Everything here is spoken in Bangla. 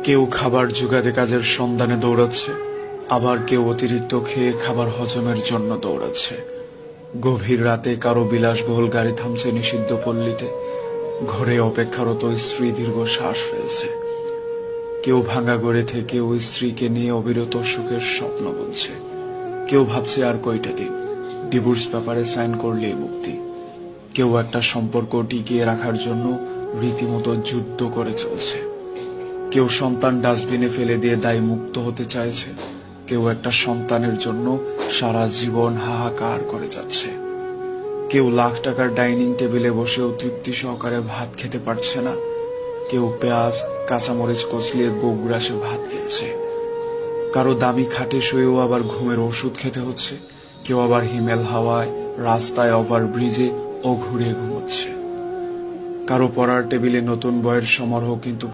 কেউ খাবার জোগাতে কাজের সন্ধানে দৌড়াচ্ছে, আবার কেউ অতিরিক্ত খেয়ে খাবার হজমের জন্য দৌড়াচ্ছে। গভীর রাতে কারো বিলাসবহুল গাড়ি থামছে নিষিদ্ধ পল্লীতে, ঘরে অপেক্ষারত স্ত্রী দীর্ঘ শ্বাস ফেলছে। কেউ ভাঙা গড়ে থেকে ওই স্ত্রীকে নিয়ে অবিরত সুখের স্বপ্ন বুনছে। কেউ ভাবছে আর কয়টা দিন, ডিভোর্স পেপারে সাইন করলেই মুক্তি। কেউ একটা সম্পর্ক টিকিয়ে রাখার জন্য রীতিমতো যুদ্ধ করে চলছে। কেউ সন্তান ডাস্টবিনে ফেলে দিয়ে দায় মুক্ত হতে চাইছে, কেউ একটা সন্তানের জন্য সারা জীবন হাহাকার করে যাচ্ছে। কেউ লাখ টাকার ডাইনিং টেবিলে বসেও তৃপ্তি সহকারে ভাত খেতে পারছে না, কেউ পেঁয়াজ কাঁচামরিচ কচলিয়ে গোগ্রাসে ভাত খেয়েছে। কারো দামি খাটে শুয়েও আবার ঘুমের ওষুধ খেতে হচ্ছে, কেউ আবার হিমেল হাওয়ায় রাস্তায় ওভারব্রিজে ও ঘুরে ঘুমোচ্ছে। কারো পড়ার টেবিলে নতুন বইয়ের সমারোহ, কিন্তু